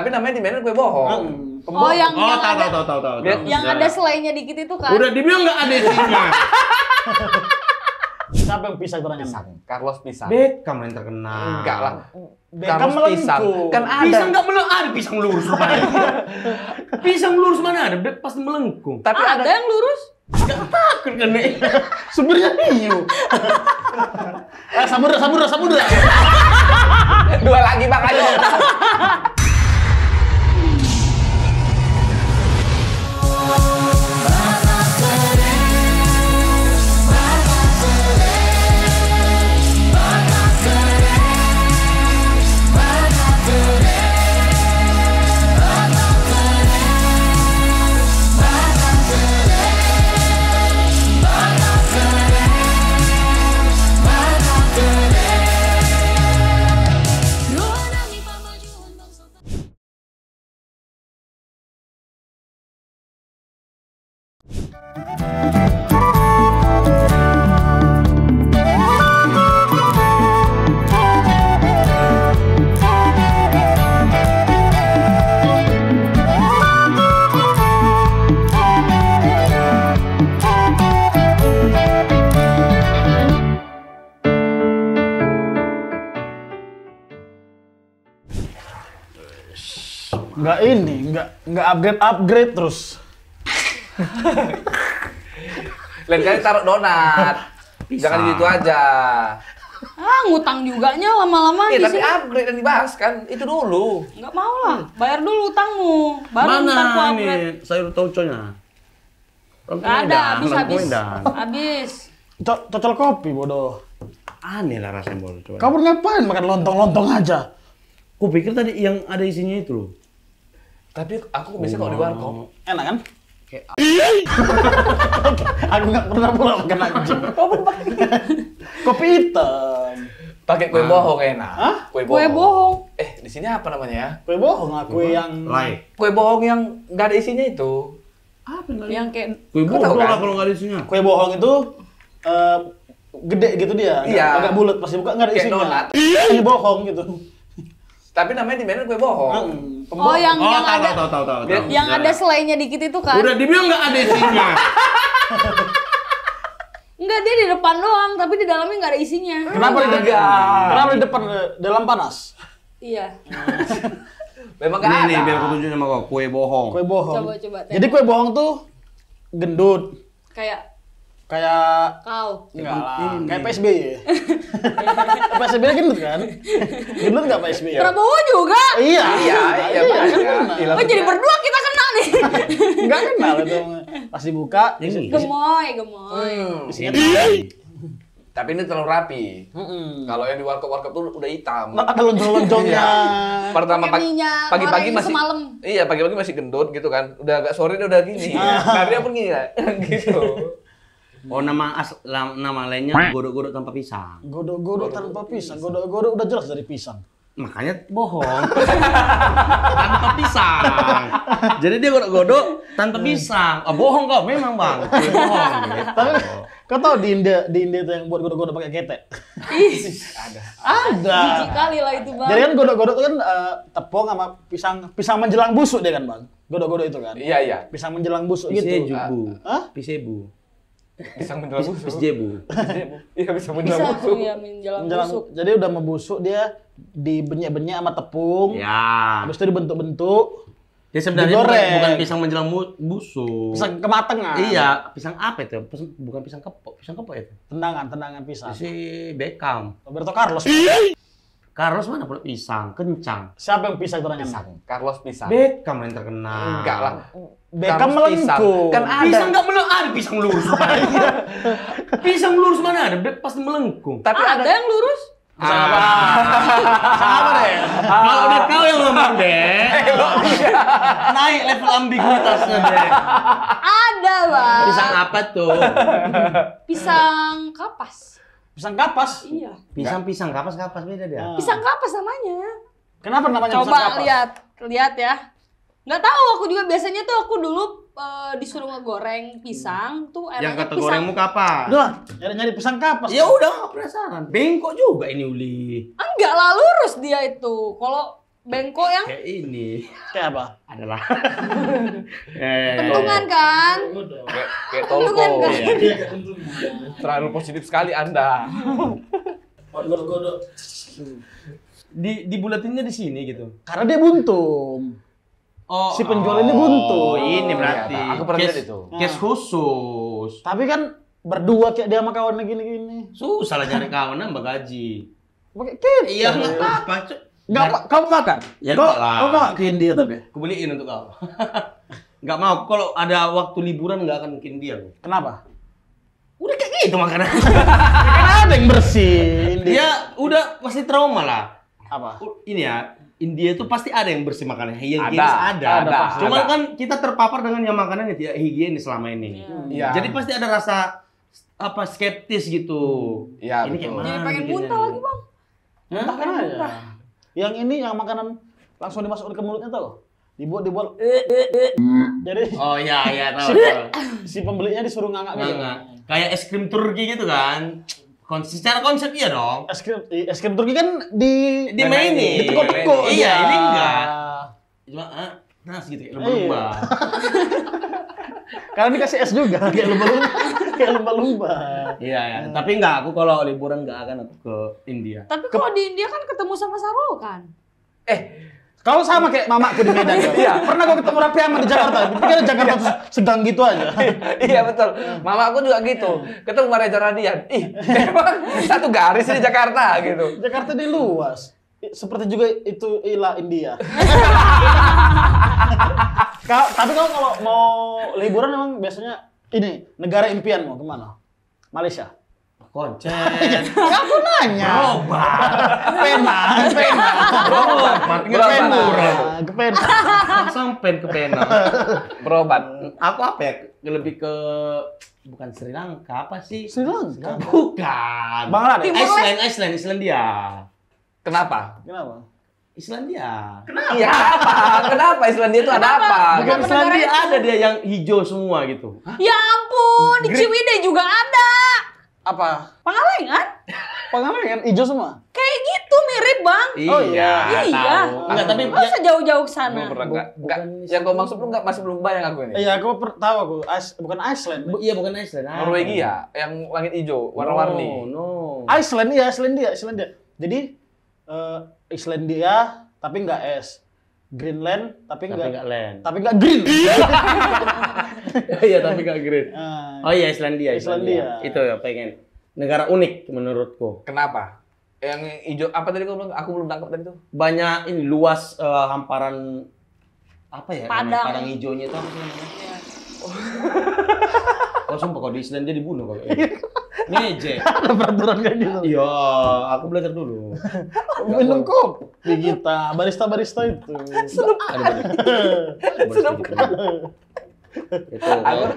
Tapi namanya di Medan kue bohong. Oh, yang tahu. Yang ada selainya dikit itu kan. Udah dibilang nggak ada isinya. Siapa yang pisang orangnya? Carlos Pisang. Beckham yang terkenal. Enggak lah. Beckham Carlos Pisang. melengkung. Kan ada. Pisang nggak ada pisang lurus mana? Pisang lurus mana ada? Pasti melengkung. Tapi ada yang lurus. Nggak takut kan nih? Supirnya hiu. Samudra. Dua lagi makanya. Nggak upgrade terus. Lain kali taruh donat. Jangan gitu aja. Ngutang juganya lama-lama Iya, di tapi sini. upgrade yang dibahas kan itu dulu. Nggak mau lah, bayar dulu utangmu. Baru ntar ku Mana upgrade. ini sayur tauconya? Nggak ada, habis. Cocol kopi bodoh. Aneh lah rasanya bodoh. Coba. Kamu ngapain makan lontong aja? Aku pikir tadi yang ada isinya itu loh. Tapi aku biasanya kalau di warkop. Enak kan? Aku nggak pernah pula makan anjing. Kopi hitam. Pakai kue bohong enak. Hah? Kue Kue bohong. di sini apa namanya ya? Kue bohong lah, kue yang Lai. Kue bohong yang nggak ada isinya itu. Apa Yang kayak Kue Kau tahu bohong kan? lah kalau nggak ada isinya. kue bohong itu gede gitu dia. Iya. Agak bulat pasti buka nggak ada Kayak isinya. donat. Ini bohong gitu. Tapi namanya di Medan kue bohong. Oh, yang ada Tahu. yang ada selainya dikit itu kan. Udah dibilang nggak ada isinya. Enggak, dia di depan doang, tapi di dalamnya nggak ada isinya. Kenapa di depan? Kenapa di depan dalam panas? Iya. Memang nggak ada. Nih biar aku tunjukin sama kau kue bohong. Kue bohong. Coba. Jadi kue bohong tuh gendut. Kayak Kayak kau. enggak lah, kayak PSBY. PSBY gendut kan? Gendut enggak PSBY? Prabowo juga. Iya. Iya. Oh, jadi berdua kita kena nih. Enggak kenal itu. Pas dibuka, Ini. Gemoy. isinya Tapi ini terlalu rapi. Kalau yang di warkop tuh udah hitam. ada lonjong-lonjongnya. Pertama Pakai minyak pagi-pagi goreng masih semalam. Iya, pagi-pagi masih gendut gitu kan. Udah agak sore dia udah gini. Nah, dia pun gini ya. Gitu. Oh nama lainnya godok-godok tanpa pisang. Godok-godok tanpa pisang. Godok-godok udah jelas dari pisang. Makanya bohong. Tanpa pisang. Jadi dia godok-godok tanpa pisang. Oh, bohong kau memang bang. Bohong. Gitu. Tapi kau tahu di India itu yang buat godok-godok pakai ketek? Ada. Jijik kali lah itu, Bang. Jadi kan godok-godok itu kan tepung sama pisang menjelang busuk dia kan, Bang. Godok-godok itu kan. Iya. Pisang menjelang busuk Pisebu. gitu. Hah? Pisebu. Pisang menjelang busuk. Pisjebu. Iya, bisa Bisa menjelang busuk. ya menjelang Menjelang, busuk. jadi udah membusuk dia dibenyak-benyak sama tepung. Ya. Habis itu dibentuk-bentuk. Dia sebenarnya digoreng. bukan pisang menjelang busuk. Pisang kematangan. Iya, pisang apa itu? Bukan pisang kepok. Pisang kepok itu. Tendangan pisang. Si Beckham. Roberto Carlos. Carlos mana pula pisang, kencang. Siapa yang pisang itu orangnya? Carlos Pisang. Beckham yang terkenal. Enggak lah. Beckham Carlos Pisang. melengkung. Kan ada. Pisang nggak ada pisang lurus mana? Pisang lurus mana ada? Pasti melengkung. Tapi Ada yang lurus? Pisang apa? Pisang apa deh? Kalau udah kau yang ngomong deh, naik level ambiguitasnya deh. Ada, Bang. Pisang apa tuh? Pisang kapas. Pisang kapas. Iya. Pisang kapas beda dia. Pisang kapas namanya. Kenapa namanya pisang Coba kapas? lihat ya. Nggak tahu, aku juga biasanya tuh aku dulu disuruh ngegoreng pisang tuh Yang enaknya kata pisang. gorengmu kapan? Udah, nyari pisang kapas. Ya udah nggak penasaran. Bengkok juga ini Uli. Enggak lah, lurus dia itu. Kalau bengkok yang Kayak ini Kayak apa? adalah. kentungan kan? Kayak tolko. Kentungan kan? Iya. Terlalu positif sekali Anda. Dibulatinnya di sini gitu. Karena dia buntung. Oh, Si penjual ini buntu. Oh, ini berarti. Iya, aku pernah lihat itu. Case khusus. Tapi kan berdua kayak dia sama kawannya gini-gini. Susah lah cari kawan nambah gaji. Pakai kita. Iya, nggak apa-apa, Cuk. Kau makan? Ya, kau, enggak lah. kau mau ke India tapi? Aku beliin untuk kau. Nggak mau. Kalau ada waktu liburan nggak akan mungkin dia. Kenapa? Udah kayak gitu makanan. Kan ada yang bersih. India. Dia udah pasti trauma lah. Apa? Ini ya, India itu pasti ada yang bersih makanan. Higienis Ada, ada. Cuman ada. kan kita terpapar dengan yang makanan yang tidak higienis selama ini. Iya. Jadi pasti ada rasa apa skeptis gitu. Iya, Ini kayak betul. mana Jadi pengen bikinnya muntah nih? lagi bang. Entah kan aja. Yang ini yang makanan langsung dimasukkan ke mulutnya tau? Dibuat. Jadi Oh iya tahu. si pembelinya disuruh ngangak gitu. Nggak. Kayak es krim Turki gitu kan. Secara konsep iya dong. Es krim Turki kan Dimainin. ditekuk-tekuk. Iya, aja. ini enggak. Cuma nas gitu kayak lumba-lumba. Karena dikasih es juga kayak lumba-lumba. Kayak lumba-lumba. Iya. Tapi enggak, aku kalau liburan enggak akan aku ke India. Tapi kalau di India kan ketemu sama Sarul kan? Kau sama kayak mamaku di Medan. Iya. Pernah kau ketemu Raffi Ahmad di Jakarta? Dipikir Jakarta tuh segang gitu aja. Iya betul. Mama aku juga gitu. Ketemu sama Reza Radian. Ih, emang satu garis di Jakarta gitu. Jakarta ini luas. Seperti juga itu India. Tapi kalau mau liburan memang biasanya ini negara impianmu kemana? Malaysia. Koncen. Aku nanya. Berobat. Berobat. Ke Pena. Sampai ke Penang. Berobat. Aku apa ya? Lebih ke bukan Sri Lanka apa sih? Sri Lanka. Bukan. Bangladesh. Islandia. Kenapa? Kenapa? Islandia. Iya, kenapa Islandia itu ada apa? Bukan Kenapa Islandia negara ada dia yang hijau semua gitu. Ya ampun, di Ciwidey juga ada. Apa? Pangalengan? Pengalengan hijau semua. Kayak gitu mirip bang. Oh, iya. Iya. Tahu. Enggak, tapi Masa jauh-jauh ke Belum sana? pernah enggak. bukan Yang kau maksud lu enggak masih belum bayang aku ini. Iya, aku tahu aku. Bukan Iceland. Iya bukan Iceland. Norwegia yang langit hijau, warna-warni. No. Iceland iya, Islandia. Jadi Islandia tapi nggak es. Greenland tapi Tapi nggak enggak land. tapi nggak green. Iya, tapi enggak green. Ah, Oh iya, Islandia. Islandia. Itu ya pengen. Negara unik menurutku. Kenapa? Yang hijau apa tadi kau bilang? Aku belum tangkap tadi tuh. Banyak ini luas hamparan apa ya? namanya? Padang. Padang hijaunya itu apa sih namanya? Oh sumpah kalau di Islandia dibunuh kalau Ngeje. ada peraturan kayak gitu. Iya, aku belajar dulu. Minum kopi kita, barista itu. Itu.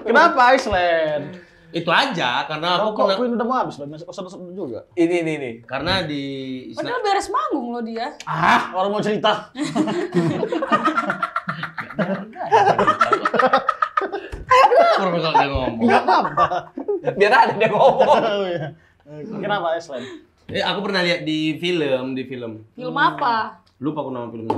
Kenapa Iceland? Itu aja karena aku Kok pernah Queen udah mau habis, pesan-pesan juga. Ini. karena di Padahal beres manggung loh dia. Ah, orang mau cerita. kalau dia ngomong. Enggak apa-apa. Biar ada dia ngomong. Oh, iya. Kenapa Iceland? Aku pernah lihat di film. Film apa? Lupa aku nama filmnya.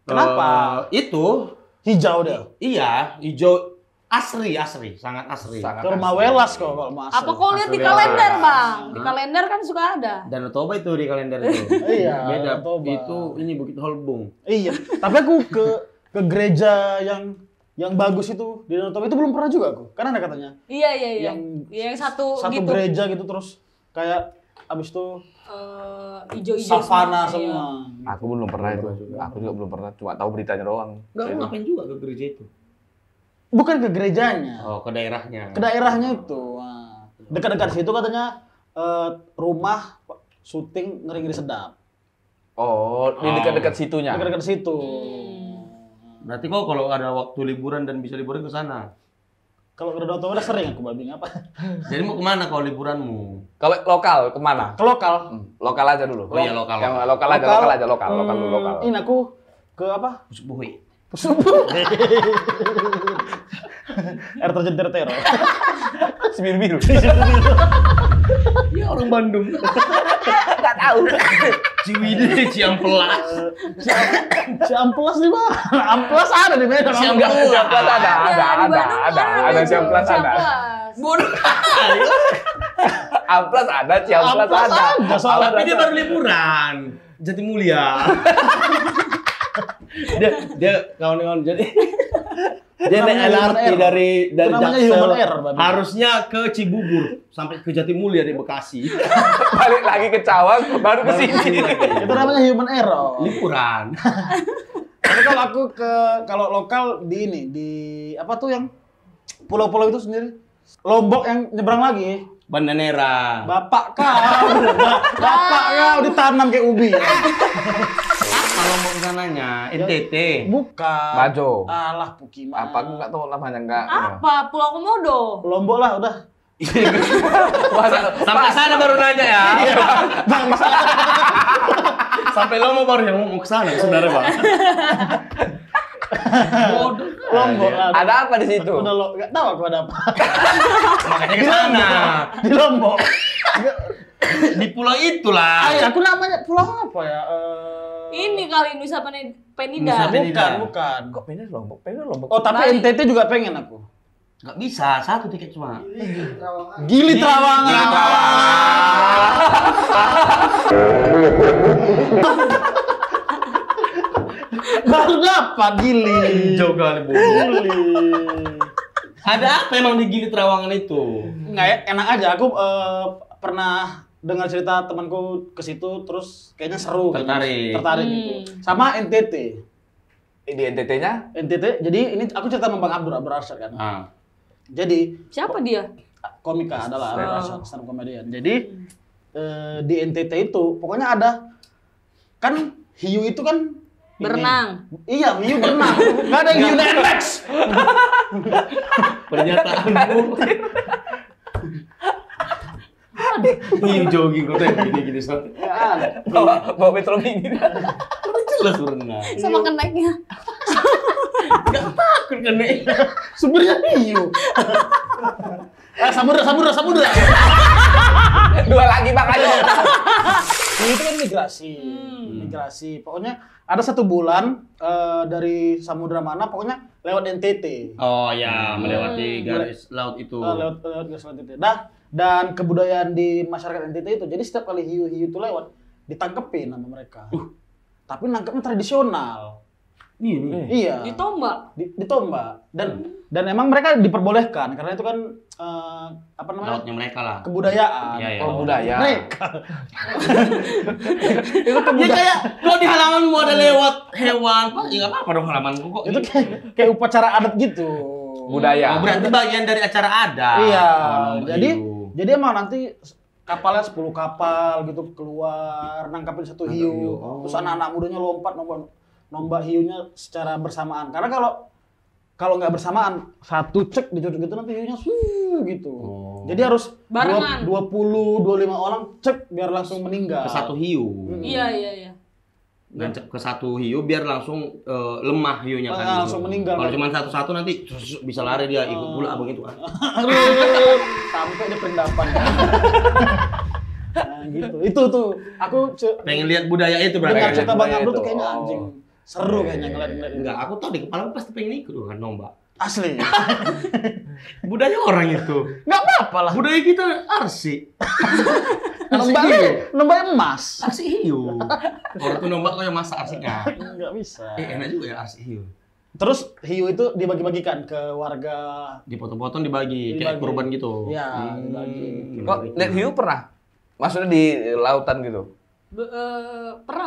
Kenapa? Itu Hijau dia. iya, hijau asri, sangat asri. Sangat Ke rumah asli. Welas kok kalau mau Apa kau lihat di kalender bang? Di kalender kan suka ada. Danau Toba itu di kalender itu. Iya, Beda. Danau Toba. Itu ini Bukit Holbung. Iya, tapi aku ke gereja yang bagus itu di Danau Toba itu belum pernah juga aku. Karena ada katanya Iya. Yang- Yang satu satu gitu. gereja gitu terus kayak abis itu Ijo-ijo savana iya. semua. Aku belum pernah itu. Aku juga belum pernah. Cuma tahu beritanya doang. Enggak ngapain juga ke gereja itu. Bukan ke gerejanya, Oh, ke daerahnya. ke daerahnya itu. Nah, dekat-dekat situ katanya rumah syuting ngeri-ngeri sedap. Oh, di dekat-dekat situnya. Dekat-dekat situ. Berarti kok kalau ada waktu liburan dan bisa liburan ke sana. Kalau ke Danau Toba udah sering aku babi apa? Jadi mau kemana kalau liburanmu? Kalau lokal kemana? Ke lokal. Lokal aja dulu. Oh iya, lokal. Yang lokal aja, lokal dulu, lokal. Ini aku ke apa? Pusuk Buhui. Air terjun tertero. Biru-biru. Ya orang Bandung. Enggak tahu. Ciwidey, Ciamplas. Ciamplas di mana? Amplas ada di Medan. Ciamplas. Ciamplas ada. Ada Ciamplas ada. Bodoh. Amplas ada, Ciamplas Amplas ada. ada, soalnya. Tapi dia baru liburan. Jatimulya. dia kawan-kawan jadi dia naik Namanya LRT Human Air. dari Namanya Jaksel Human Air, Babi. harusnya ke Cibubur sampai ke Jatimulya di Bekasi. Balik lagi ke Cawang, baru ke sini. Itu namanya human error. Liburan. Tapi kalau aku kalau lokal di ini di apa tuh yang pulau-pulau itu sendiri, Lombok yang nyebrang lagi. Bandanera. Bapak kau ditanam kayak ubi. Kalau mau kesananya NTT. Bukan. Bajo. Alah Pukima. Apa aku nggak tahu namanya enggak. Apa? Pulau Komodo. Lombok lah udah. Sampai sana baru nanya ya. Sampai lo mau baru yang mau ke sana sebenarnya, Bang. Bodoh. Lombok lah. Ada apa di situ? Udah lo enggak tahu aku ada apa. Makanya ke sana. Di Lombok. Di pulau itulah. Ay, aku namanya pulau apa ya? Ini kali Nusa Nusa Penida. Penida. Bukan. Kok pindah Lombok? Pindah Lombok. Oh, tapi Bali. NTT juga pengen aku. Nggak bisa, satu tiket cuma. Gili Trawangan. Baru dapat Gili. Jauh kali, Bu. Gili. Ada apa emang di Gili Trawangan itu? Nggak ya, enak aja. Aku pernah dengar cerita temanku ke situ, terus kayaknya seru. Tertarik. Tertarik gitu. Sama NTT. Di NTT-nya? NTT, jadi ini aku cerita sama Bang Abdur Arsyad kan. Ah. Jadi Siapa dia? komika adalah Abdur Arsyad, stand up comedian. Jadi di NTT itu pokoknya ada kan hiu itu kan ini. Berenang. Iya, hiu berenang. Enggak ada yang hiu Netflix. Pernyataanmu. Hiu jogging kok kayak gini-gini soalnya. Enggak ada. Bawa Metro Mini. Udah jelas berenang. Sama keneknya. Nggak takut kan, Nek? Sumbernya hiu. Samudra. Dua lagi makanya. Hiu itu kan migrasi. Pokoknya ada 1 bulan dari samudra mana, pokoknya lewat NTT. Oh ya, melewati garis laut itu. Lewat garis laut NTT. Dan kebudayaan di masyarakat NTT itu, jadi setiap kali hiu-hiu itu lewat, ditangkepin sama mereka. Tapi nangkepnya tradisional. Iya. Ditombak. Ditombak. Dan emang mereka diperbolehkan karena itu kan apa namanya? Lautnya mereka lah. Kebudayaan. Iya, iya. Oh, budaya. Mereka. Itu ya kayak kalau di halamanmu ada lewat hewan, Pak, ya nggak apa-apa dong halamanku kok. Itu kayak upacara adat gitu. Budaya. Oh, berarti bagian dari acara adat. Iya. Oh, Jadi emang nanti kapalnya 10 kapal gitu keluar nangkapin 1 hiu. Oh. Terus anak-anak mudanya lompat nombak hiunya secara bersamaan. Karena kalau nggak bersamaan, 1 cek dicucuk gitu nanti hiunya gitu. Oh. Jadi harus Barengan. 20-25 orang cek biar langsung meninggal. ke 1 hiu. Iya. Gancep ke 1 hiu biar langsung lemah hiunya kan. Langsung meninggal. Kalau cuma satu-satu nanti bisa lari dia ikut pula begitu kan. Sampai di pendapan. Nah, gitu. Itu tuh. Aku Pengen lihat budaya itu berarti. dengar kan? cerita Bang Abdul tuh Itu. kayaknya anjing. Seru kayaknya ngeliat-ngeliat itu. Enggak, aku tahu di kepala pasti pengen ikut kan nombak. Asli. Budaya orang itu. Nggak apa-apa lah. Budaya kita arsi. Nombaknya emas. Arsi hiu. Orang tuh nombak kok yang masak arsinya. Nggak bisa. Enak juga ya arsi hiu. Terus hiu itu dibagi-bagikan ke warga. Dipotong-potong dibagi kayak kurban gitu. Iya, dibagi. Kok lihat hiu pernah? Maksudnya di lautan gitu? Pernah.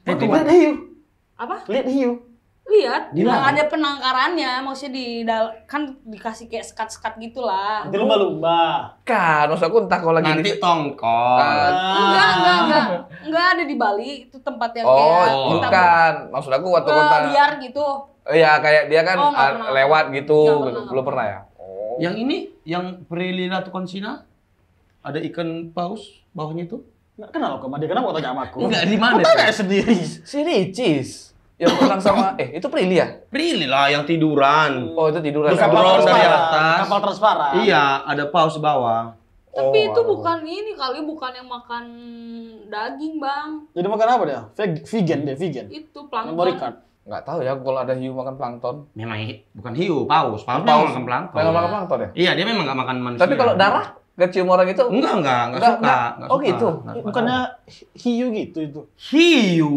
Lihat hiu. Apa? Lihat hiu. Lihat, Di nggak mana? ada penangkarannya, maksudnya kan dikasih kayak sekat-sekat gitulah. Nanti lumba-lumba. Kan, maksud aku entah kalau lagi Nanti tongkol. Enggak ada di Bali, itu tempat yang Oh, kayak kita bukan. Maksud aku waktu kota. liar gitu. Iya, kayak dia kan Oh, nggak pernah. lewat gitu. Nggak pernah. Belum pernah ya? Oh. Yang ini, yang Prilly Latukonsina, ada ikan paus bawahnya itu? Nggak kenal kok, dia kenapa mau tanya sama aku? Enggak, di mana Aku tanya tuh? sendiri. Si Ricis. Yang berenang sama itu Prilly ya? Prilly lah yang tiduran. Oh, itu tiduran. Kapal Tiduran dari transparan. atas. Kapal transparan. Iya, ada paus di bawah. Tapi Oh, itu aduh. bukan ini kali, bukan yang makan daging, Bang. Jadi makan apa dia? Vegan dia, vegan. Itu Memory plankton. card. Nggak tahu ya kalau ada hiu makan plankton. Memang bukan hiu, paus. Paus Paus. makan plankton. Nggak makan plankton ya? Iya, dia memang nggak makan manusia. Tapi kalau darah nggak cium orang itu? enggak Nggak, suka. nggak. Oh, suka. gitu? Nggak suka. Bukannya hiu gitu itu. hiu.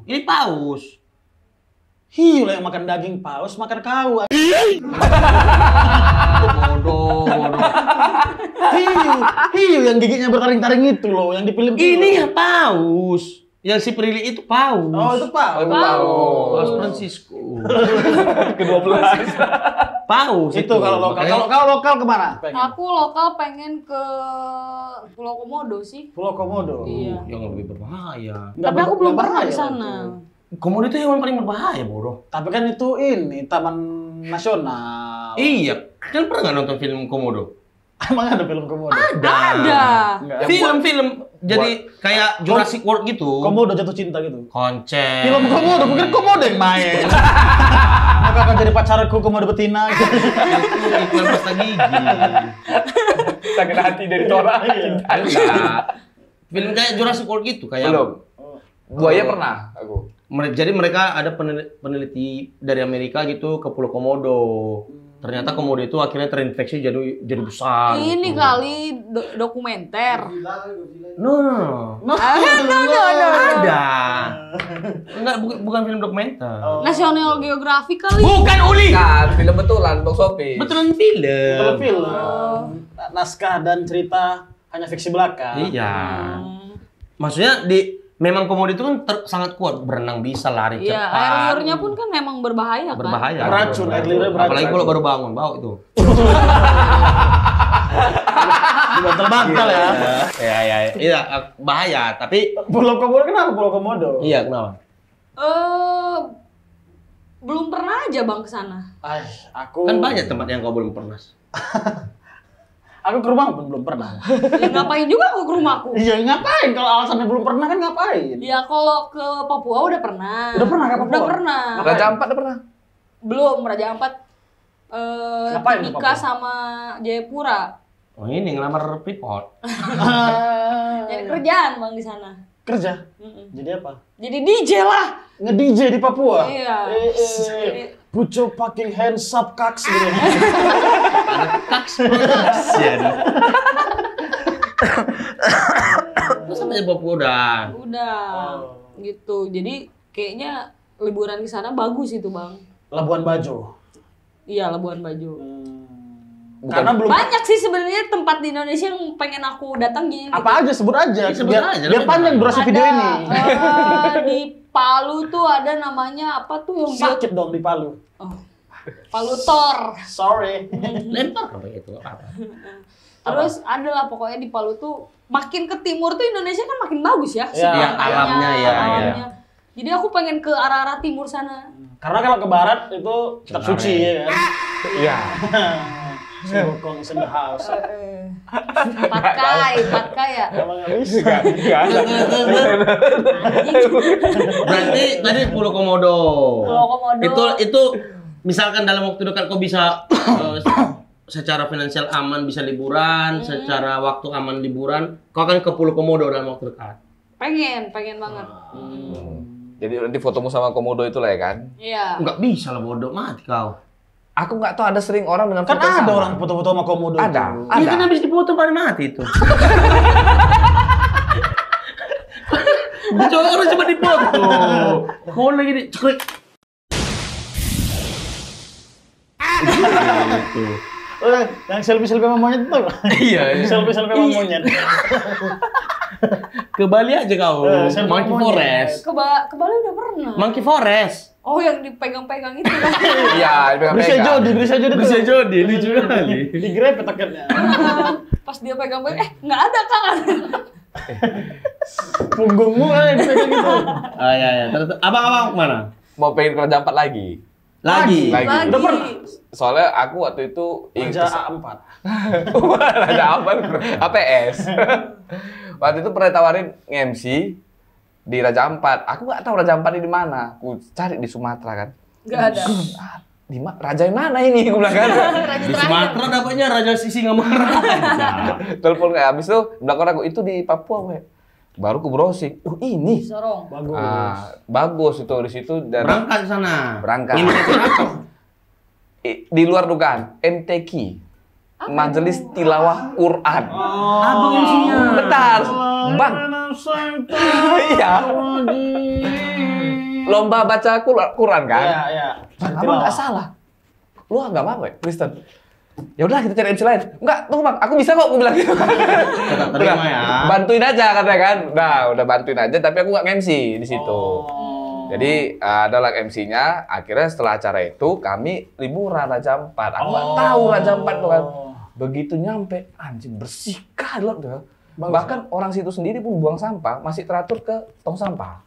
Ini paus. Hiu lah yang makan daging, paus makan kau. Bodoh. Hiu yang giginya bertaring-taring itu loh, yang di film Ini ya paus. Yang si Prilly itu paus. Oh, itu paus. Oh, itu paus. Paus Francisco. Ke-12. Paus Itu kalau lokal. Makanya- Kalau lokal kemana? Pengen. Aku lokal pengen ke Pulau Komodo sih. Pulau Komodo. Iya. yang lebih berbahaya. Nggak Tapi aku belum nggak pernah bahaya ke sana. loh. Komodo itu hewan paling berbahaya, bodoh. Tapi kan itu ini Taman Nasional. Iya, kan pernah nggak nonton film Komodo? Emang ada film Komodo? Ada. Enggak. Film-film jadi kayak Jurassic World gitu. Komodo jatuh cinta gitu. Konsen. Film Komodo, bukan Komodo yang main. Maka akan jadi pacarku Komodo betina. Itu iklan pasta gigi. Sakit hati dari Tora. Enggak. Film kayak Jurassic World gitu kayak. Belum. Buaya pernah aku. Jadi mereka ada peneliti dari Amerika gitu ke Pulau Komodo. Ternyata Komodo itu akhirnya terinfeksi jadi besar. Ini gitu. kali dokumenter. No. Ada. Enggak, bukan film dokumenter. National Geographic kali. Bukan Uli. Kan, film betulan box office. Betulan film. Kalau film. Naskah dan cerita hanya fiksi belaka. Iya. Maksudnya memang Komodo itu kan sangat kuat, berenang bisa, lari Iya, cepat. air liurnya pun kan memang berbahaya kan. Berbahaya. Beracun, air liurnya beracun. Apalagi kalau baru bangun, bau itu. Bantal-bantal ya. Iya, bahaya, tapi Pulau Komodo kenapa Pulau Komodo? iya kenapa? Belum pernah aja Bang ke sana. Aku Kan banyak tempat yang kau belum pernah. Aku ke rumah pun belum pernah. Ya ngapain juga aku ke rumahku? Iya, ngapain kalau alasannya belum pernah kan ngapain? Ya kalau ke Papua udah pernah. Udah pernah ke Papua? Udah pernah. Raja Ampat udah pernah? Belum, Raja Ampat Ngapain ke Timika Papua? sama Jayapura. Oh ini ngelamar Freeport. Jadi kerjaan Bang di sana. Kerja. Mm-mm. Jadi apa? Jadi DJ lah. Nge-DJ di Papua. Iya. Put your fucking hands up, kaks gitu. Kasian. Terus sampai Papua udah. Udah. Gitu. Jadi kayaknya liburan di sana bagus itu, Bang. Labuan Bajo. Iya, Labuan Bajo. Karena belum Banyak sih sebenarnya tempat di Indonesia yang pengen aku datangin. apa aja sebut aja. Sebut biar, aja, biar lebih panjang banyak. durasi video ini. Di Palu tuh ada namanya apa tuh yang Sakit dong di Palu. Oh. Palu Tor. Sorry. Lempar apa itu apa? Terus ada lah pokoknya di Palu tuh makin ke timur tuh Indonesia kan makin bagus ya. Iya, pantainya, alamnya, ya, alamnya. Jadi aku pengen ke arah-arah timur sana. Karena kalau ke barat itu kitab suci ya kan. Iya. Sibukong in the house. Patkai ya. Kalau nggak bisa. Berarti tadi Pulau Komodo. Pulau Komodo. Itu misalkan dalam waktu dekat kau bisa secara finansial aman bisa liburan, secara waktu aman liburan, kau akan ke Pulau Komodo dalam waktu dekat. pengen banget. Jadi nanti fotomu sama Komodo itu lah ya kan? Iya. Enggak bisa lah bodoh, mati kau. Aku nggak tahu ada sering orang dengan Kan foto yang ada sama. orang foto-foto sama Komodo Ada. itu. Iya kan habis dipoto pada mati itu. Coba orang coba dipoto. Kau lagi di cekrek. Gitu. Yang selfie-selfie sama monyet itu. Iya. Selfie-selfie sama monyet. Ke Bali aja kau. Selfie Monkey monyet. Forest. Ke Bali udah pernah. Monkey Forest. Oh, yang dipegang-pegang itu. Iya, Bisa jodi itu. Bisa jadi lucu kali. Digrepet akhirnya. Pas dia pegang-pegang, nggak ada kan? Punggungmu kan yang dipegang gitu. Ah ya ya. Terus abang mana? Mau pengen ke Raja Ampat lagi. Lagi. Lagi. Udah pernah? Soalnya aku waktu itu Raja A4. Raja Ampat APS. Waktu itu pernah tawarin nge-MC di Raja Ampat. Aku nggak tahu Raja Ampat ini di mana. Aku cari di Sumatera kan. Nggak ada. Raja yang mana ini? Aku bilang kan. Raja Di terakhir. Sumatera dapatnya Raja Sisingamangaraja. Telepon kayak habis itu belakang aku itu di Papua, we. Baru ku browsing. Ini. Sorong. Bagus. Bagus itu di situ dan Berangkat sana. Berangkat. Ini apa? Di luar dugaan MTQ. Majelis Tilawah Quran. Abang MC-nya. Bentar, Bang. Iya. Lomba baca Quran kan? Iya, iya. Bang, abang nggak salah. Lu agama apa ya? Kristen. Ya udah kita cari MC lain. Enggak, tunggu Bang, aku bisa kok, aku bilang gitu. Tetap terima ya. Bantuin aja katanya kan. Nah, udah bantuin aja tapi aku nggak MC di situ. Jadi adalah MC-nya, akhirnya setelah acara itu kami liburan Raja Ampat. Aku nggak tahu Raja Ampat tuh kan. Begitu nyampe, anjing bersih kali loh. Bahkan orang situ sendiri pun buang sampah masih teratur ke tong sampah.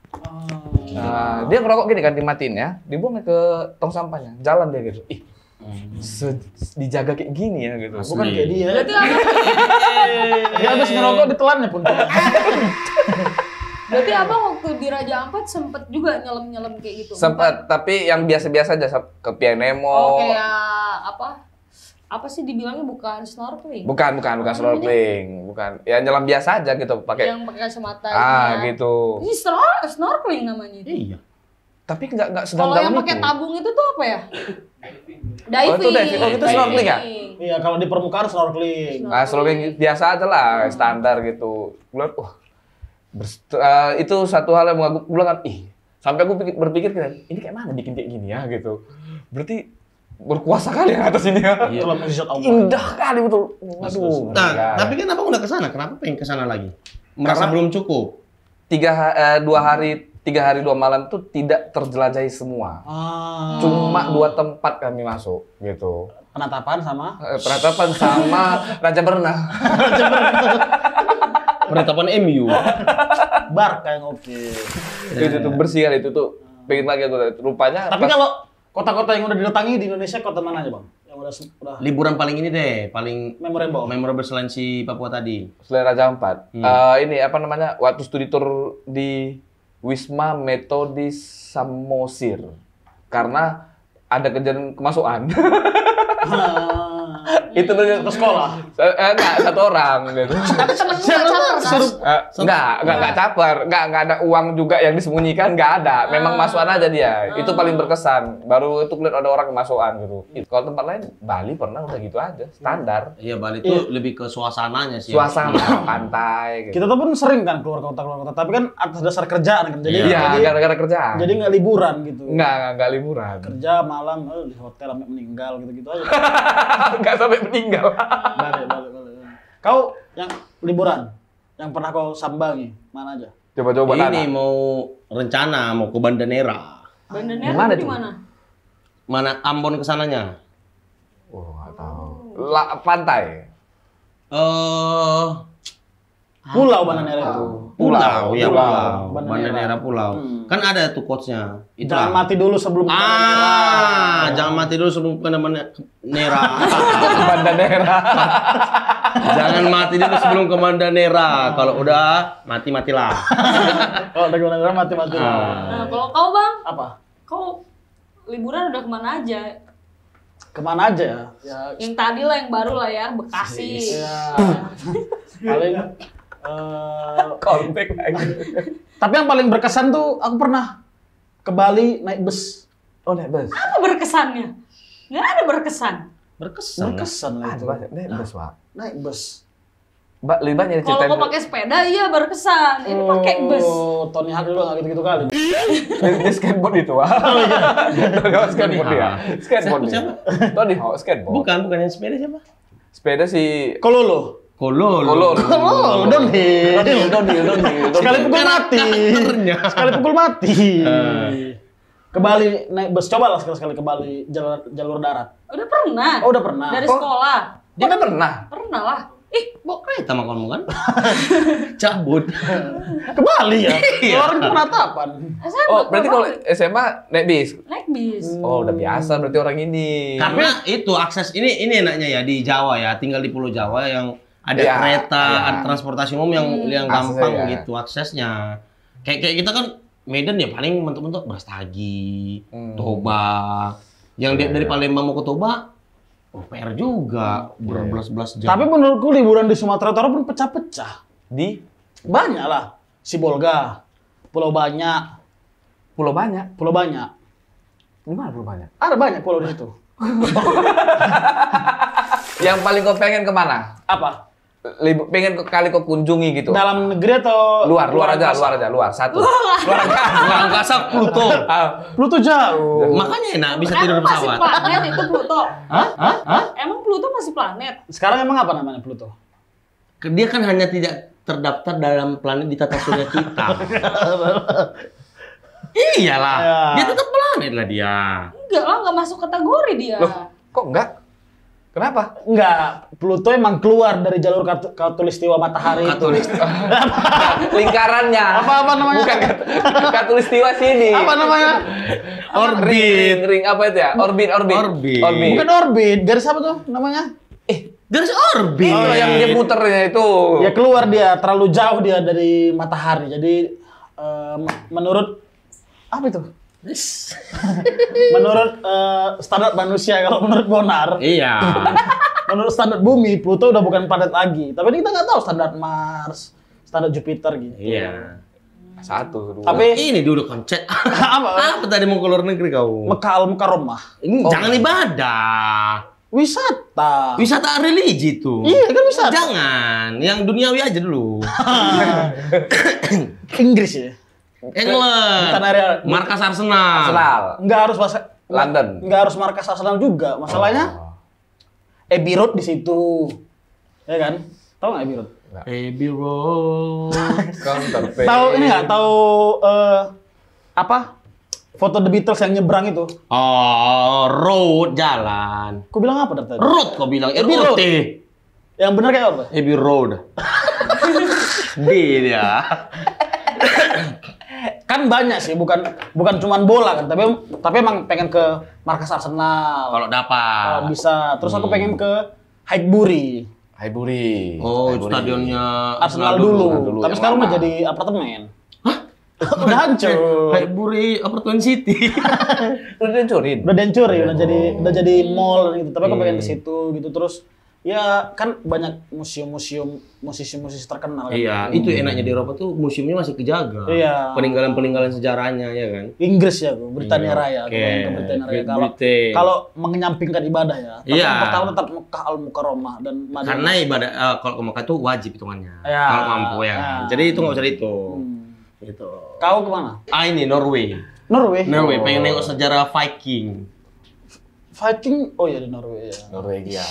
Dia ngerokok gini kan dimatiin ya, dibuang ke tong sampahnya, jalan dia gitu. Ih, dijaga kayak gini ya gitu. Bukan kayak dia. Berarti abang, Dia habis ngerokok ditelannya pun. berarti abang waktu di Raja Ampat sempet juga nyelam kayak gitu. Sempet, tapi yang biasa-biasa aja ke Pian Nemo. Oh, kayak apa sih dibilangnya bukan snorkeling? Bukan snorkeling, bukan. Ya nyelam biasa aja gitu, pakai Yang pakai kacamata. gitu. Ini snorkeling namanya. Iya. Tapi nggak sedang Kalau yang pakai tabung itu tuh apa ya? Diving. Oh, itu diving. Oh, itu snorkeling ya? Iya, kalau di permukaan snorkeling. Snorkeling biasa aja lah, standar gitu. Bulan, itu satu hal yang mengaku bilang kan, sampai aku berpikir kan, ini kayak mana bikin kayak gini ya gitu. Berarti berkuasa kali yang atas ini ya. Itulah mukjizat Allah. Indah kali betul. Waduh. Nah, tapi kan abang udah kesana, kenapa pengen kesana lagi? Merasa Karena- belum cukup? 3 hari 2 malam tuh tidak terjelajahi semua. Cuma 2 tempat kami masuk gitu. Penatapan sama Penatapan sama Raja Bernah. Penetapan MU. Barca yang oke. Itu tuh bersih kali itu tuh. Pengen lagi aku rupanya. Tapi pas- kalau kota-kota yang udah didatangi di Indonesia, kota mana aja, Bang? Yang udah Liburan paling ini deh, paling memorable. selain si Papua tadi. selain Raja Ampat, ini apa namanya? Waktu studi tour di Wisma Metodis Samosir, karena ada kejadian kemasukan. Itu tuh Ke sekolah. Enggak, 1 orang gitu. Tapi temen lu nggak caper kan? Enggak caper, enggak ada uang juga yang disembunyikan, enggak ada. Memang masukan aja dia. Itu paling berkesan. Baru itu lihat ada orang kemasukan gitu. Kalau tempat lain Bali pernah udah gitu aja, standar. Iya, Bali itu lebih ke suasananya sih. Suasana pantai gitu. Kita tuh pun sering kan keluar kota, tapi kan atas dasar kerjaan kan. Jadi Iya, gara-gara kerjaan. jadi nggak liburan gitu. Enggak liburan. Kerja malam di hotel sampai meninggal gitu-gitu aja. Enggak sampai meninggal. Balik. Kau yang liburan yang pernah kau sambangi mana aja? Coba-coba Ini mau rencana mau ke Banda Nera. Banda Di Nera mana di tuh? mana? Mana Ambon kesananya? Oh, enggak tahu. Pantai. Pulau Banda Nera itu. Pulau, ya Pulau. pulau. Banda Banda Nera. Nera Pulau. Kan ada tuh quotes-nya. Jangan mati dulu sebelum ke Banda Nera. Jangan mati dulu sebelum ke Banda Nera. Banda Nera. Jangan mati dulu sebelum ke Banda Nera. Kalau udah matilah. Kalau dari Banda Nera mati-mati. Nah, kalau kau Bang, Apa? kau liburan udah kemana aja? Kemana aja ya? Ya, Yang tadi lah, yang baru lah ya, Bekasi. ya paling Kontak lagi. tapi yang paling berkesan tuh aku pernah ke Bali naik bus. Oh, naik bus. Apa berkesannya? Nggak ada berkesan. Berkesan lah itu. Naik bus, Pak. Naik bus. Mbak, lebih banyak Kalau ceritain. kau pakai sepeda, iya berkesan. Ini pakai bus. Oh, Tony Hawk dulu nggak gitu-gitu kali. Dia skateboard itu, Pak. Tony Hawk skateboard dia. Skateboard dia. Siapa? Tony Hawk skateboard. Bukan yang sepeda siapa? Sepeda si Kololo. Kolol. Kololo, downhill. Downhill. Sekali pukul mati. Karakternya. Sekali pukul mati. Ke Bali naik bus. Cobalah sekali-sekali ke Bali jalur darat. Udah pernah. Oh, udah pernah. Dari Oh. sekolah. Dia kan pernah. Pernah lah. Bawa kereta sama kamu kan? Cabut. Ke Bali ya? Iya. Orang penatapan. SMA, Oh, berarti Bang. kalau SMA naik bis. Naik bis. Oh, udah biasa berarti orang ini. Karena itu akses ini enaknya ya di Jawa ya, tinggal di Pulau Jawa yang ada Iya, kereta, iya. ada transportasi umum yang Aksesnya gampang ya. gitu aksesnya. Kayak kita kan Medan ya paling mentok-mentok Brastagi, Toba. Yang dari Palembang mau ke Toba, PR juga berbelas-belas jam. Tapi menurutku liburan di Sumatera Utara pun pecah-pecah. Di Banyak lah. Sibolga, Pulau Banyak, Pulau Banyak. Pulau Banyak. Di mana Pulau Banyak? Ada banyak pulau di situ. Yang paling kau pengen kemana? Apa? Pengen kali kau kunjungi gitu. Dalam negeri atau Luar aja. Satu. Luar angkasa Pluto. Pluto jauh. Makanya enak bisa Kan tidur di masih pesawat. planet itu Pluto. Hah? Emang Pluto masih planet? Sekarang emang apa namanya Pluto? Dia kan hanya tidak terdaftar dalam planet di tata surya kita. Iyalah, Ya. dia tetap planet lah dia. Enggak lah, nggak masuk kategori dia. Loh, kok enggak? Kenapa? Enggak, Pluto emang keluar dari jalur khatulistiwa matahari itu. Lingkarannya. Apa namanya? Bukan khatulistiwa sini. Apa namanya? Orbit. Ring apa itu ya? Orbit. Bukan orbit, garis apa tuh namanya? Garis orbit. Oh, yang dia muternya itu. Ya keluar dia, terlalu jauh dia dari matahari. Jadi menurut apa itu? Menurut standar manusia, kalau menurut Bonar, Iya. menurut standar bumi, Pluto udah bukan planet lagi. Tapi kita nggak tahu standar Mars, standar Jupiter gitu. Iya. Satu, dua. Tapi Ini dulu konsep. apa? Apa tadi mau ke luar negeri kau? Mekah al-Mukarramah. Jangan ibadah. Wisata. Wisata religi tuh. Iya kan wisata. Jangan, yang duniawi aja dulu. Inggris ya. England. Bukan area. Markas Arsenal. Arsenal. Nggak harus London. Nggak harus markas Arsenal juga. Masalahnya Abbey Road di situ. Ya kan? Tahu nggak Abbey Road? Abbey Road. Tahu ini nggak? Tahu apa? Foto The Beatles yang nyebrang itu. Oh, road jalan. Kau bilang apa tadi? Road kau bilang. Abbey Road. ROT. Yang benar kayak apa? Abbey Road. D dia. Kan banyak sih, bukan cuman bola kan, tapi emang pengen ke markas Arsenal. Kalau dapat. Kalau bisa. Terus aku pengen ke Highbury. Highbury. Oh, Highbury. stadionnya Arsenal dulu. dulu. Tapi Yang sekarang mana? udah jadi apartemen. Hah? Udah hancur. Highbury Apartment City. Udah dihancurin. Udah dihancurin, udah jadi mall gitu. Tapi aku pengen ke situ gitu. Terus ya kan banyak musisi-musisi terkenal kan. Iya, itu enaknya di Eropa tuh museumnya masih kejaga. Iya. Peninggalan-peninggalan sejarahnya ya kan. Inggris ya, Bu. Britania Iya, Raya. Aku oke. pengen ke Britania Raya. Great Kalau Britain. kalau menyampingkan ibadah ya. Tapi Iya. yang pertama tetap Mekah al-Mukarramah dan Madinah. Karena ibadah kalau ke Mekah itu wajib hitungannya. Iya. Kalau mampu ya. Iya. Jadi itu nggak usah dihitung. Gitu. Kau kemana? Ini Norway. Norway. Norway pengen nengok sejarah Viking. Viking, oh iya di Norway ya. Norwegia.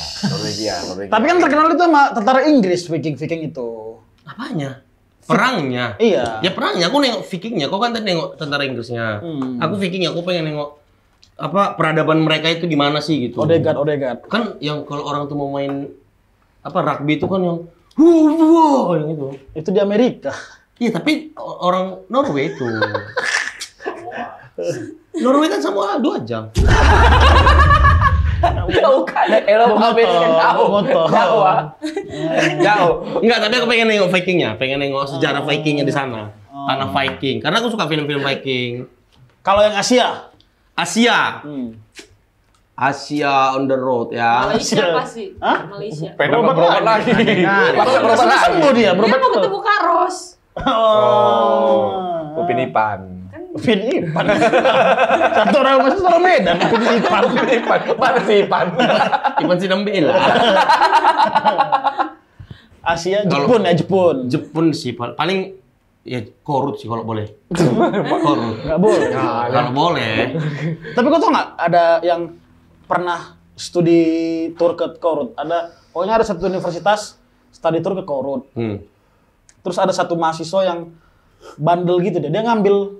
Tapi kan terkenal itu sama tentara Inggris, Viking itu. Apanya? Perangnya. Iya. Ya perangnya, aku nengok Vikingnya. Kau kan tadi nengok tentara Inggrisnya. Aku Vikingnya, aku pengen nengok apa peradaban mereka itu gimana sih gitu. Odegaard. Kan yang kalau orang tuh mau main apa rugby itu kan yang wow yang itu. Itu di Amerika. Iya, tapi orang Norway itu. Norway kan sama 2 jam. Jauh kan. Eropa Amerika jauh. Motor. Jauh. Jauh. Enggak, tapi aku pengen nengok Vikingnya, pengen nengok sejarah Vikingnya di sana. Tanah Viking, karena aku suka film-film Viking. Kalau yang Asia? Asia. Asia on the road ya. Malaysia pasti. Hah? Malaysia. Pengen berobat lagi. Masa berobat lagi? Sembuh dia, Dia berobat mau tuh. ketemu Karos. Oh. Upin Ipan. Upin Ipan. Satu orang masih orang Medan, Upin Ipan. Mana sih Ipan? Ipan Sinambela. Asia, Kalau- Jepun ya, Jepun. Jepun sih paling ya Korut sih kalau boleh. Korut. Nggak boleh. Kalau boleh. Tapi kau tau nggak ada yang pernah studi tour ke Korut? Pokoknya ada satu universitas studi tour ke Korut. Terus ada satu mahasiswa yang bandel gitu dia ngambil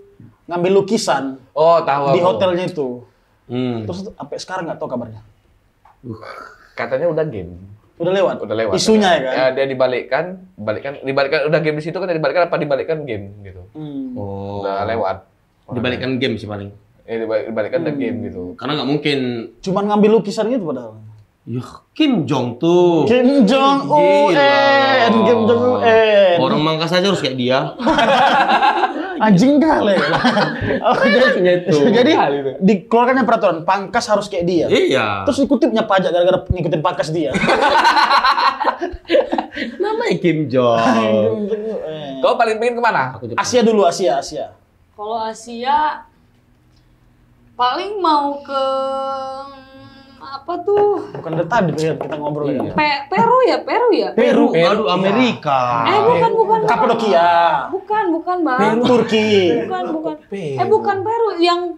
lukisan Oh, tahu di aku. hotelnya itu. Hmm. Terus sampai sekarang nggak tahu kabarnya. Katanya udah game. Udah lewat. Udah lewat. Isunya ya kan. Ya, dia dibalikkan udah game di situ kan dibalikkan game gitu. Oh. Udah lewat. Dibalikkan game sih paling. Dibalikkan udah game gitu. Karena nggak mungkin. Cuman ngambil lukisan gitu padahal. Ya, Kim Jong tuh. Kim Jong Un. Gila. Kim Jong Un. Orang Mangkas aja harus kayak dia. Anjing kali. Jadi Kali itu. dikeluarkannya peraturan pangkas harus kayak dia. Iya. Terus dikutipnya pajak gara-gara ngikutin pangkas dia. Namanya Kim Jong. Kau paling pengen kemana? Asia dulu, Asia. Kalau Asia paling mau ke apa tuh? Bukan dari tadi kita ngobrol ya. Peru ya? Peru, Peru, aduh Amerika. Bukan. Kapadokia. Bukan, Bang. Turki. Bukan. Bukan Peru yang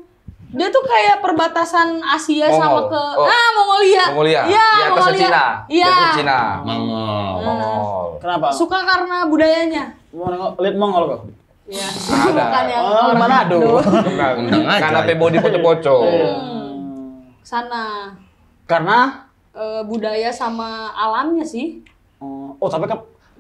dia tuh kayak perbatasan Asia sama Mongol. ke Oh. Mongolia. Mongolia. Iya, Di atasnya Mongolia. Cina. Di Iya. atasnya Cina. Mongol. Kenapa? Suka karena budayanya. Mau nengok lihat Mongol kok. Iya. Ada. Bukan yang Oh, orang Manado. Indo. Undang aja. Karena body poco-poco. Sana Karena budaya sama alamnya sih. oh tapi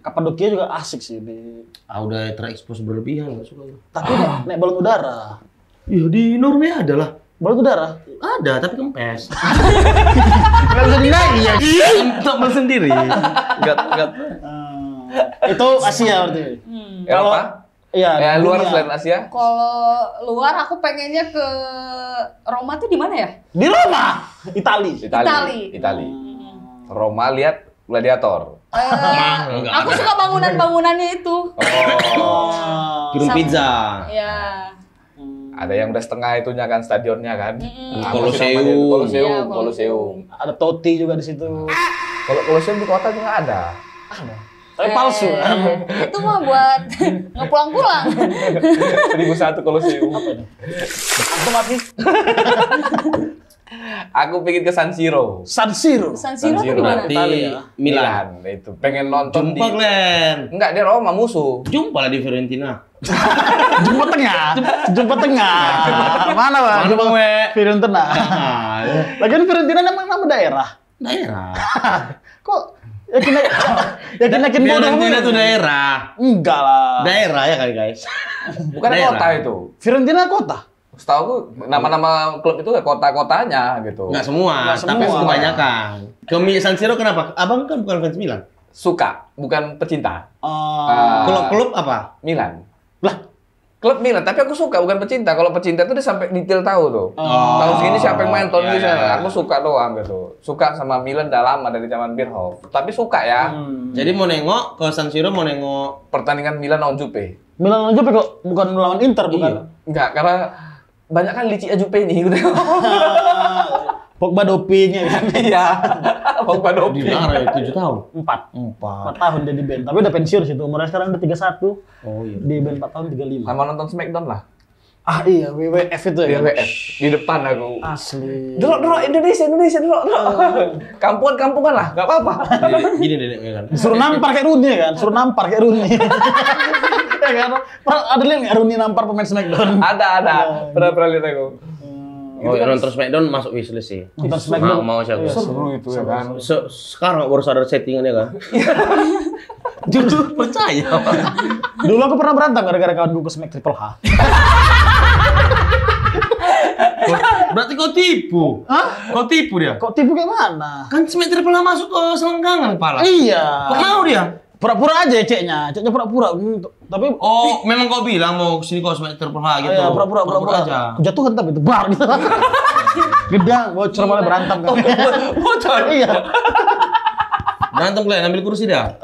Kapadokia juga asik sih di. Udah terekspos berlebihan, nggak suka. Tapi naik balon udara. Iya di Norway ada lah. Balon udara. Ada tapi kempes. Nggak bisa dinaik ya. Untuk sendiri. Enggak. Itu Asia berarti. Eropa? Iya. Ya, luar dunia. selain Asia? Kalau luar aku pengennya ke Roma tuh di mana ya? Di Roma, Itali. Itali. Roma lihat gladiator. Aku suka bangunannya itu. Kirim pizza. Ya. Ada yang udah setengah itunya kan stadionnya kan. Colosseum. Iya, Colosseum. Ada Totti juga di situ. Kalau Colosseum di kota juga ada. Tapi palsu. Itu mah buat ngepulang-pulang. 1001 Colosseum. Aku masih Aku pengen ke San Siro. San Siro. San Siro tuh Siro. di mana? Berarti Italia. Milan. Itu pengen nonton Jumpa Glenn. Enggak, dia Roma musuh. Jumpa lah di Fiorentina. Jumpa tengah. Jumpa tengah. Mana bang? Mana bang we? Fiorentina. Lagian Fiorentina memang nama daerah. Daerah. Kok yakin bodoh? Fiorentina itu daerah. Enggak lah. Daerah ya kali guys. Bukan Daerah. kota itu. Fiorentina kota. Setahu aku nama-nama klub itu ya kota-kotanya gitu. Nggak semua, Nggak tapi semua. kebanyakan. Ke San Siro kenapa? Abang kan bukan fans Milan. Suka, bukan pecinta. Klub apa? Milan. Lah, Klub Milan, tapi aku suka bukan pecinta. Kalau pecinta itu dia sampai detail tahu tuh. Tahun segini siapa yang main, tahun Iya, ini iya, iya. Aku suka doang gitu. Suka sama Milan udah lama dari zaman Bierhoff. Tapi suka ya. Jadi mau nengok ke San Siro, mau nengok Pertandingan Milan lawan Juve. Milan aja kok bukan melawan Inter bukan. Iya. Enggak, karena banyak kan liciknya Juve ini gitu. Pogba doping ya kan. Iya. Pogba di doping. Lara 7 tahun. 4 tahun dia di band. Tapi udah pensiun situ. Umurnya sekarang udah 31. Oh iya. Di band 4 tahun 35. Sama nonton Smackdown lah. Ah iya, WWF itu Di ya. WF. Di depan aku. Asli. Delok Indonesia. Kampungan lah, enggak apa-apa. Gini dedeknya kan. Suruh nampar kayak Rooney kan. Suruh nampar kayak Rooney. Ya kan? Ada lihat nggak Rooney nampar pemain Smackdown? Ada. Pernah lihat aku. Oh, nonton Smackdown masuk wishlist sih. Nonton Smackdown. Mau sih aku. Seru itu ya kan. Sekarang baru sadar settingannya kan. Jujur percaya. Dulu aku pernah berantem gara-gara kawan gue ke Smack Triple H. Berarti kau tipu. Hah? Kau tipu dia. Kok tipu kayak mana? Kan Smackdown pernah masuk ke selenggangan kepala. Iya. Kok mau dia? Pura-pura aja ceknya pura-pura. Tapi Oh, memang kau bilang mau kesini kau Smackdown pernah gitu. iya, pura-pura aja. Kejatuhan tapi itu bar gitu. Gedang, bocor malah berantem kan. Bocor. Iya. Berantem kalian ambil kursi dia.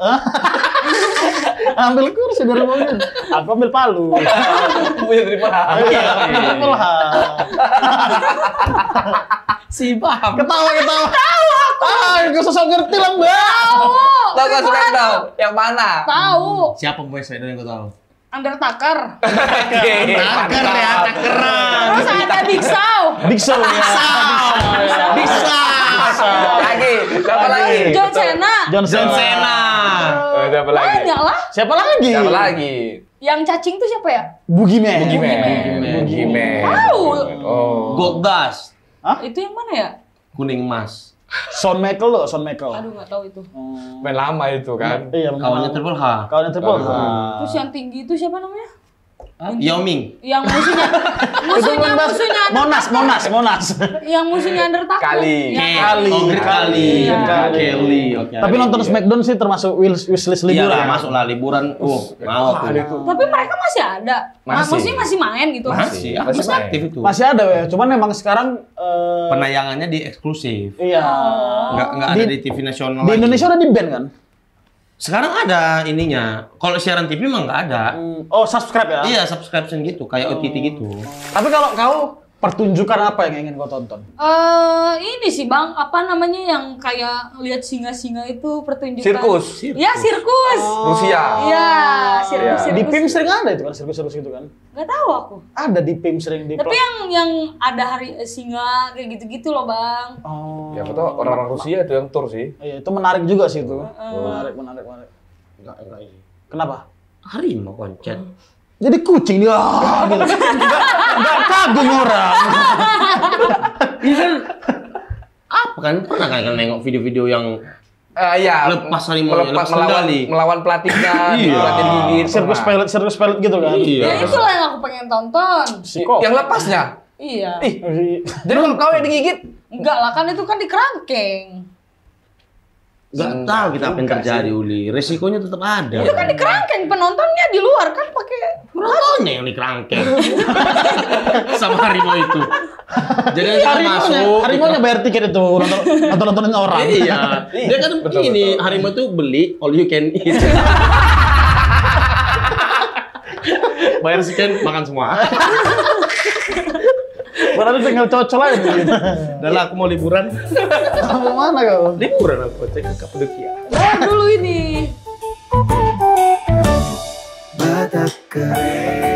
Ambil kursi dari mobil. Aku ambil palu. Punya dari mana? Iya, Triple H. Si paham. Ketawa. Gue sosok ngerti lah, Mbak. Tahu kan Smackdown? Yang mana? Tahu. Siapa pemain Smackdown yang kau tahu? Undertaker. Taker ya, takeran. Terus ada Big Show. Big Show ya. Bisa. Lagi. Siapa lagi? John Cena. John Cena. Siapa lagi? Banyak lah. Siapa lagi? Siapa lagi? Yang cacing tuh siapa ya? Boogeyman. Boogeyman. Tahu. Oh. Goldust. Itu yang mana ya? Kuning emas. Shawn Michaels. Aduh nggak tahu itu. Main lama itu kan. Iya, Kawannya Triple H. Kawannya Triple H. Terus yang tinggi itu siapa namanya? Yao Ming. Yang musuhnya Monas. yang musuhnya Undertaker. Kali. Ya. Kali. Kelly. Oke. Tapi nonton SmackDown sih termasuk wishlist Iya liburan. lah, masuk lah liburan. Mau aku. Tapi mereka masih ada. Masih. Maksudnya masih main gitu. Masih Masih main. aktif itu. Masih ada ya, cuman memang sekarang Penayangannya di eksklusif. iya. Nggak ada di TV nasional. Di lagi. Indonesia udah di ban kan? Sekarang ada ininya. Kalau siaran TV memang nggak ada. Oh, subscribe ya? Iya, subscription gitu, kayak OTT gitu. Tapi kalau kau pertunjukan apa yang ingin kau tonton? Ini sih Bang, apa namanya yang kayak lihat singa-singa itu pertunjukan. Sirkus. Ya, sirkus. Rusia. Iya, sirkus. Di PIM sering ada itu kan sirkus-sirkus gitu kan? Gak tahu aku. Ada di PIM sering di. Tapi yang ada hari singa kayak gitu-gitu loh Bang. Oh. Ya betul, orang-orang Rusia itu yang tur sih. Iya, itu menarik juga sih itu. Menarik. Enggak ini. Kenapa? Harimau koncet. Jadi kucing dia. Gitu. Enggak kagum orang. Iya kan? Apa kan? Pernah kan nengok video-video yang Iya. lepas harimau, lepas kendali. melawan pelatihnya, Iya. pelatih gigit. Sirkus pilot gitu kan? Iya. Ya itulah yang aku pengen tonton. Psiko. Yang lepasnya. Iya. Jadi kalau kau yang digigit, Enggak lah, kan itu kan di kerangkeng. Nggak tahu kita apa yang terjadi, Uli. Resikonya tetap ada. Itu kan di kerangkeng, penontonnya di luar kan pakai Penontonnya yang di kerangkeng. Sama harimau itu. Jadi kita masuk. Harimaunya bayar tiket itu nontonin orang. Iya. Dia kan ini harimau itu beli all you can eat. Bayar sekian makan semua. Berarti tinggal cocok aja gitu. Udah lah, aku mau liburan. Mau mana kau? Liburan aku cek ke Kapadokia. dulu ini. Batak kering.